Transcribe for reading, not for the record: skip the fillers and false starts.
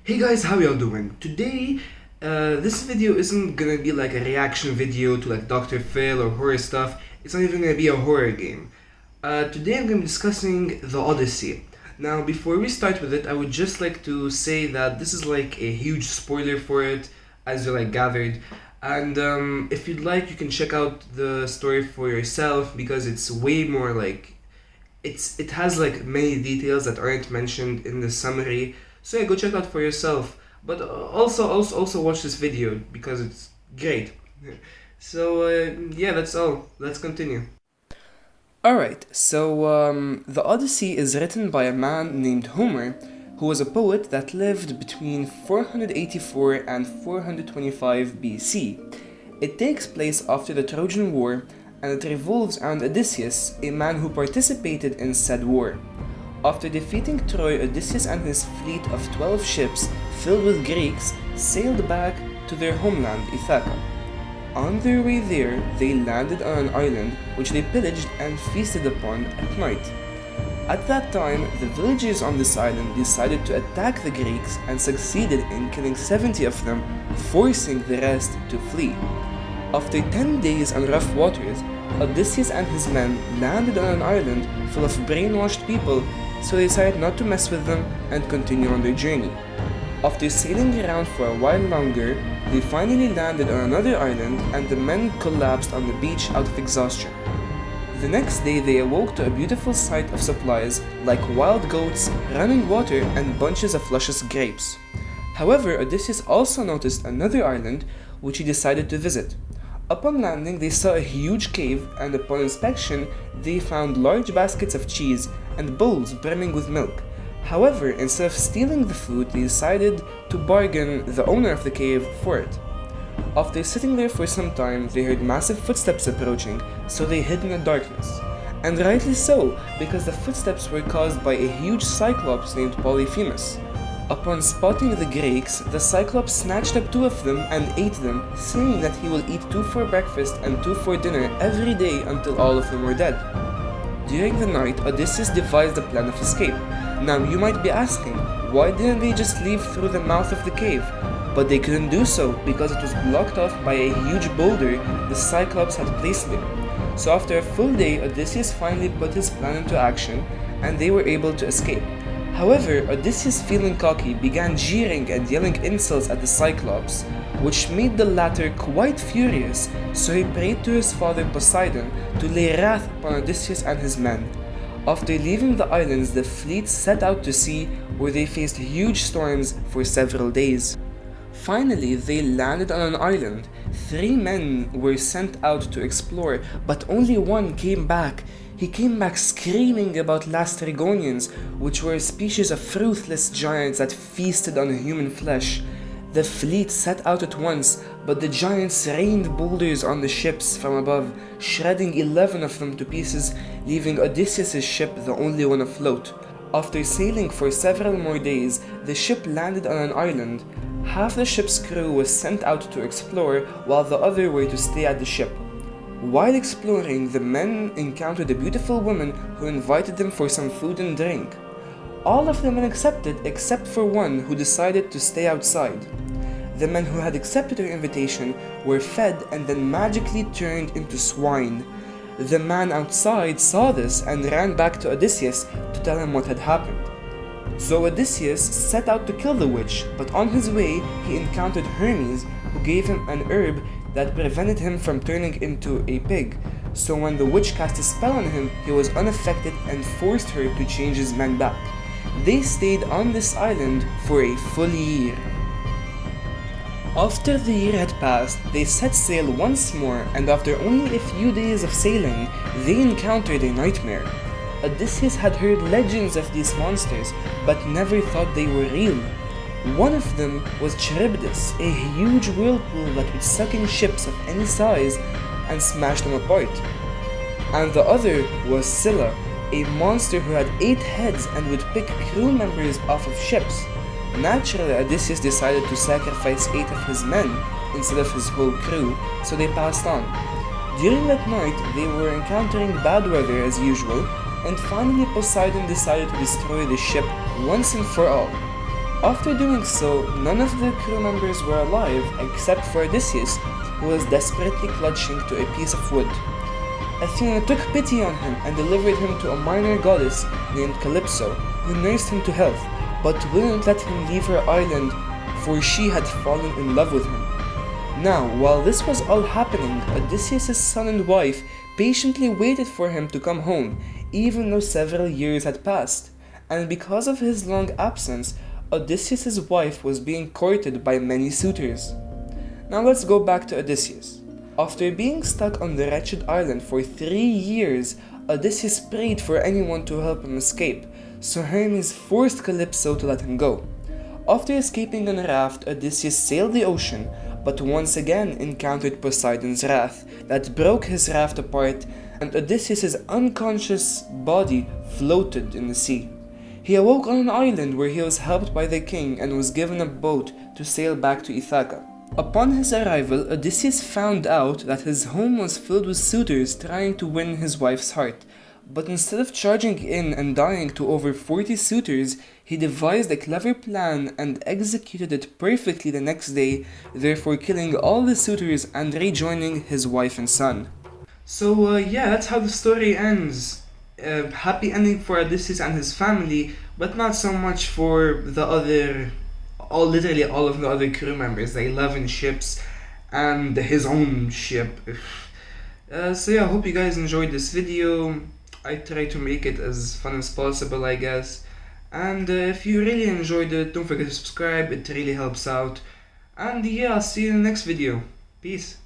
Hey guys, how y'all doing? Today, this video isn't gonna be like a reaction video to like Dr. Phil or horror stuff. It's not even gonna be a horror game. Today I'm gonna be discussing the Odyssey. Now, before we start with it, I would just like to say that this is like a huge spoiler for it, as you like gathered. And if you'd like, you can check out the story for yourself because it's way more like it has like many details that aren't mentioned in the summary. So yeah, go check out for yourself. But also watch this video because it's great. So yeah, that's all. Let's continue. Alright, so the Odyssey is written by a man named Homer, who was a poet that lived between 484 and 425 BC. It takes place after the Trojan War, and it revolves around Odysseus, a man who participated in said war. After defeating Troy, Odysseus and his fleet of 12 ships filled with Greeks sailed back to their homeland, Ithaca. On their way there, they landed on an island which they pillaged and feasted upon at night. At that time, the villagers on this island decided to attack the Greeks and succeeded in killing 70 of them, forcing the rest to flee. After 10 days on rough waters, Odysseus and his men landed on an island full of brainwashed people, so they decided not to mess with them and continue on their journey. After sailing around for a while longer, they finally landed on another island and the men collapsed on the beach out of exhaustion. The next day they awoke to a beautiful sight of supplies like wild goats, running water, and bunches of luscious grapes. However, Odysseus also noticed another island which he decided to visit. Upon landing, they saw a huge cave, and upon inspection, they found large baskets of cheese and bowls brimming with milk. However, instead of stealing the food, they decided to bargain the owner of the cave for it. After sitting there for some time, they heard massive footsteps approaching, so they hid in the darkness. And rightly so, because the footsteps were caused by a huge cyclops named Polyphemus. Upon spotting the Greeks, the Cyclops snatched up 2 of them and ate them, saying that he will eat 2 for breakfast and 2 for dinner every day until all of them were dead. During the night, Odysseus devised a plan of escape. Now you might be asking, why didn't they just leave through the mouth of the cave? But they couldn't do so because it was blocked off by a huge boulder the Cyclops had placed there. So after a full day, Odysseus finally put his plan into action and they were able to escape. However, Odysseus, feeling cocky, began jeering and yelling insults at the Cyclops, which made the latter quite furious, so he prayed to his father Poseidon to lay wrath upon Odysseus and his men. After leaving the islands, the fleet set out to sea, where they faced huge storms for several days. Finally, they landed on an island. 3 men were sent out to explore, but only one came back. He came back screaming about Lastrygonians, which were a species of ruthless giants that feasted on human flesh. The fleet set out at once, but the giants rained boulders on the ships from above, shredding 11 of them to pieces, leaving Odysseus' ship the only one afloat. After sailing for several more days, the ship landed on an island. Half the ship's crew was sent out to explore, while the other were to stay at the ship. While exploring, the men encountered a beautiful woman who invited them for some food and drink. All of the men accepted except for one who decided to stay outside. The men who had accepted her invitation were fed and then magically turned into swine. The man outside saw this and ran back to Odysseus to tell him what had happened. So Odysseus set out to kill the witch, but on his way he encountered Hermes, who gave him an herb that prevented him from turning into a pig. So when the witch cast a spell on him, he was unaffected and forced her to change his men back. They stayed on this island for a full year. After the year had passed, they set sail once more, and after only a few days of sailing, they encountered a nightmare. Odysseus had heard legends of these monsters, but never thought they were real. One of them was Charybdis, a huge whirlpool that would suck in ships of any size and smash them apart. And the other was Scylla, a monster who had 8 heads and would pick crew members off of ships. Naturally, Odysseus decided to sacrifice 8 of his men instead of his whole crew, so they passed on. During that night, they were encountering bad weather as usual, and finally Poseidon decided to destroy the ship once and for all. After doing so, none of the crew members were alive except for Odysseus, who was desperately clutching to a piece of wood. Athena took pity on him and delivered him to a minor goddess named Calypso, who nursed him to health, but wouldn't let him leave her island, for she had fallen in love with him. Now, while this was all happening, Odysseus' son and wife patiently waited for him to come home, even though several years had passed. And because of his long absence, Odysseus' wife was being courted by many suitors. Now let's go back to Odysseus. After being stuck on the wretched island for 3 years, Odysseus prayed for anyone to help him escape, so Hermes forced Calypso to let him go. After escaping on a raft, Odysseus sailed the ocean, but once again encountered Poseidon's wrath that broke his raft apart, and Odysseus' unconscious body floated in the sea. He awoke on an island where he was helped by the king and was given a boat to sail back to Ithaca. Upon his arrival, Odysseus found out that his home was filled with suitors trying to win his wife's heart. But instead of charging in and dying to over 40 suitors, he devised a clever plan and executed it perfectly the next day, therefore killing all the suitors and rejoining his wife and son. So yeah, that's how the story ends. Happy ending for Odysseus and his family, but not so much for the other, literally all of the other crew members, the 11 ships and his own ship. So yeah, I hope you guys enjoyed this video. I try to make it as fun as possible, I guess. And if you really enjoyed it, don't forget to subscribe, it really helps out. And yeah, I'll see you in the next video. Peace.